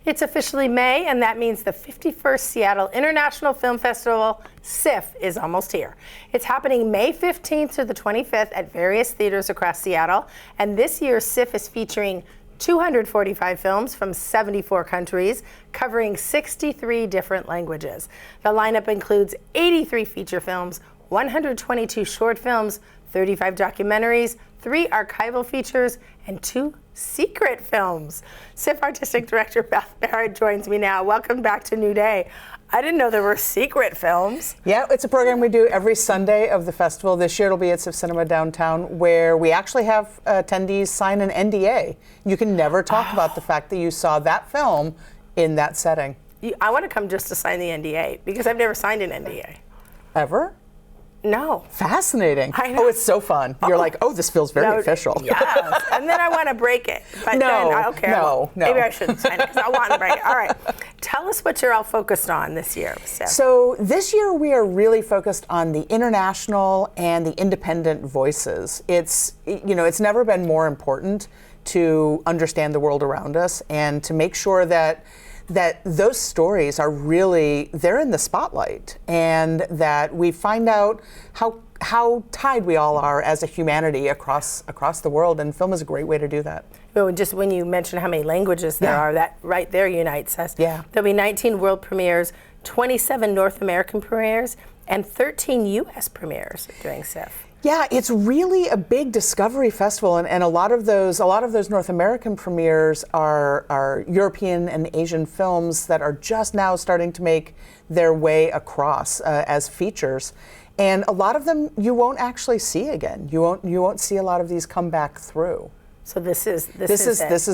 It's officially May, and that means the 51st Seattle International Film Festival, SIFF, is almost here. It's happening May 15th to the 25th at various theaters across Seattle, and this year SIFF is featuring 245 films from 74 countries, covering 63 different languages. The lineup includes 83 feature films, 122 short films, 35 documentaries, 3 archival features, and 2 secret films. SIFF Artistic Director Beth Barrett joins me now. Welcome back to New Day. I didn't know there were secret films. Yeah, it's a program we do every Sunday of the festival. This year it'll be at SIFF Cinema downtown, where we actually have attendees sign an NDA. You can never talk about the fact that you saw that film in that setting. I want to come just to sign the NDA, because I've never signed an NDA. Ever? No. Fascinating. I know. Oh, it's so fun. You're like, oh, this feels very official. Yes. And then I want to break it. But then I don't care. No. Maybe I shouldn't sign it because I want to break it. All right. Tell us what you're all focused on this year, Steph. So this year we are really focused on the international and the independent voices. It's never been more important to understand the world around us and to make sure that those stories are really, they're in the spotlight, and that we find out how tied we all are as a humanity across the world, and film is a great way to do that. Well, just when you mention how many languages there are, that right there unites us. Yeah. There'll be 19 world premieres, 27 North American premieres, and 13 U.S. premieres during SIFF. Yeah, it's really a big discovery festival, and a lot of those North American premieres are European and Asian films that are just now starting to make their way across as features, and a lot of them you won't actually see again. You won't see a lot of these come back through. So this is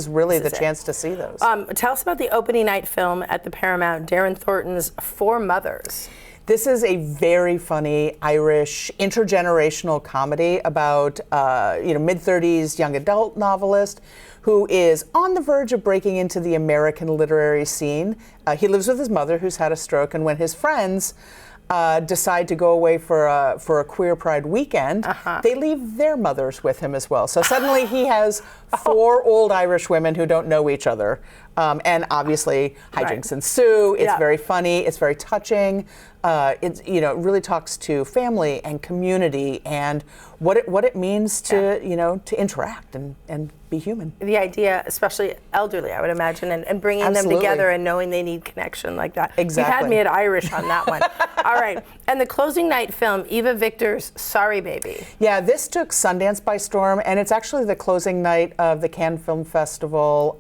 really the chance to see those. Tell us about the opening night film at the Paramount, Darren Thornton's Four Mothers. This is a very funny Irish intergenerational comedy about mid-30s young adult novelist who is on the verge of breaking into the American literary scene. He lives with his mother, who's had a stroke, and when his friends decide to go away for a queer pride weekend, they leave their mothers with him as well. So suddenly he has 4 old Irish women who don't know each other, and obviously hijinks ensue. It's very funny. It's very touching. It really talks to family and community and what it means to to interact and be human. The idea, especially elderly, I would imagine, and bringing them together and knowing they need connection like that. Exactly. You had me at Irish on that one. All right. And the closing night film, Eva Victor's Sorry Baby. Yeah, this took Sundance by storm, and it's actually the closing night of the Cannes Film Festival.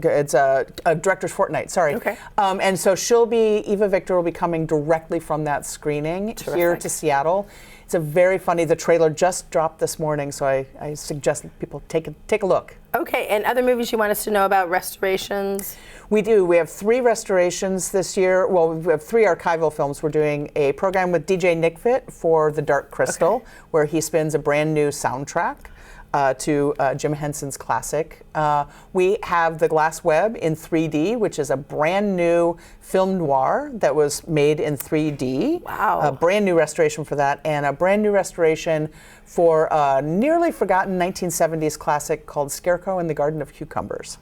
It's a director's fortnight, sorry. Okay. And so Eva Victor will be coming directly from that screening here to Seattle. It's a very funny, the trailer just dropped this morning, so I suggest that people take a look. Okay, and other movies you want us to know about, restorations? We do. We have 3 restorations this year. Well, we have 3 archival films. We're doing a program with DJ Nick Fit for The Dark Crystal, where he spins a brand new soundtrack to Jim Henson's classic. We have The Glass Web in 3D, which is a brand new film noir that was made in 3D. Wow. A brand new restoration for that, and a brand new restoration for a nearly forgotten 1970s classic called Scarecrow in the Garden of Cucumbers.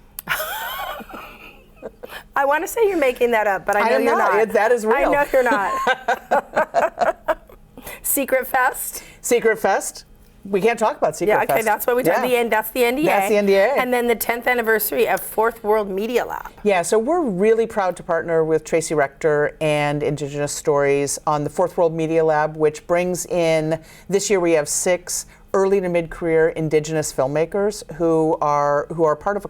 I want to say you're making that up, but I know you're not. That is real. I know you're not. Secret Fest? Secret Fest? We can't talk about Secret Fest. Yeah, okay, that's what we talk about. That's the NDA. That's the NDA. And then the 10th anniversary of Fourth World Media Lab. Yeah, so we're really proud to partner with Tracy Rector and Indigenous Stories on the Fourth World Media Lab, which brings in, this year we have 6 early to mid-career Indigenous filmmakers who are part of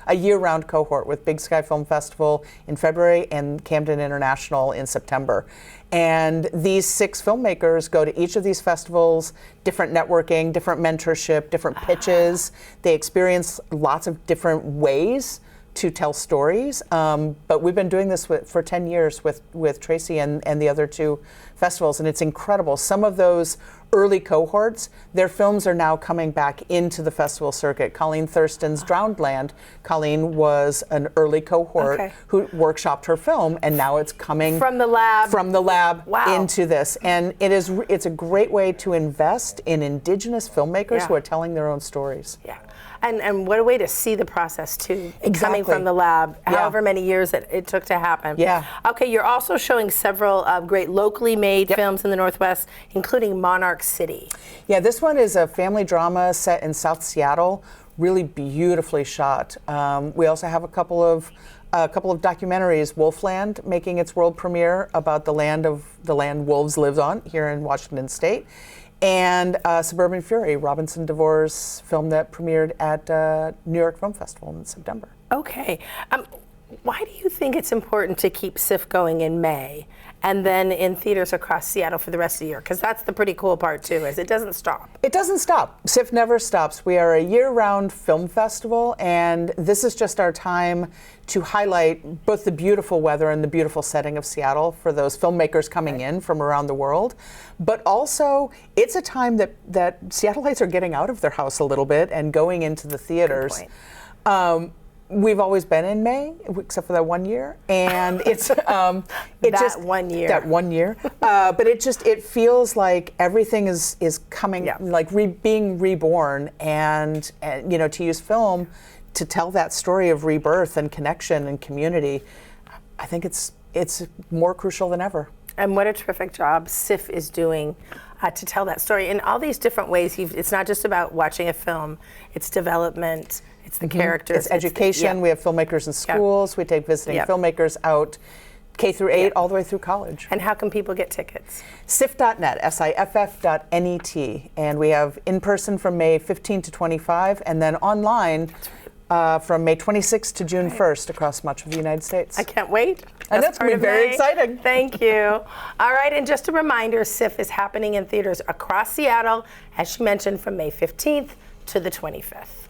a year-round cohort with Big Sky Film Festival in February and Camden International in September. And these 6 filmmakers go to each of these festivals, different networking, different mentorship, different pitches. They experience lots of different ways to tell stories. But we've been doing this for 10 years with Tracy and the other 2 festivals, and it's incredible. Some of those early cohorts, their films are now coming back into the festival circuit. Colleen Thurston's Drowned Land. Colleen was an early cohort who workshopped her film, and now it's coming from the lab into this. And it's a great way to invest in Indigenous filmmakers who are telling their own stories. Yeah. And what a way to see the process too, coming Exactly. from the lab, Yeah. however many years it took to happen. Yeah. Okay, you're also showing several great locally made films in the Northwest, including Monarch City. Yeah, this one is a family drama set in South Seattle, really beautifully shot. We also have a couple of documentaries. Wolfland making its world premiere about the land wolves live on here in Washington State, and Suburban Fury, Robinson DeVore's film that premiered at New York Film Festival in September. Okay. Why do you think it's important to keep SIFF going in May and then in theaters across Seattle for the rest of the year? Because that's the pretty cool part too, is it doesn't stop. It doesn't stop. SIFF never stops. We are a year-round film festival, and this is just our time to highlight both the beautiful weather and the beautiful setting of Seattle for those filmmakers coming in from around the world. But also, it's a time that Seattleites are getting out of their house a little bit and going into the theaters. We've always been in May, except for that 1 year, and it's That 1 year. That 1 year, but it feels like everything is coming, like being reborn, and you know, to use film to tell that story of rebirth and connection and community. I think it's more crucial than ever. And what a terrific job SIFF is doing to tell that story in all these different ways. It's not just about watching a film, it's development, it's the characters. It's education. We have filmmakers in schools. We take visiting filmmakers out K through 8 all the way through college. And how can people get tickets? SIFF.net, SIFF.net, and we have in person from May 15 to 25, and then online from May 26 to June 1st across much of the United States. I can't wait. And that's going to be very exciting. Thank you. All right, and just a reminder, SIFF is happening in theaters across Seattle, as she mentioned, from May 15th to the 25th.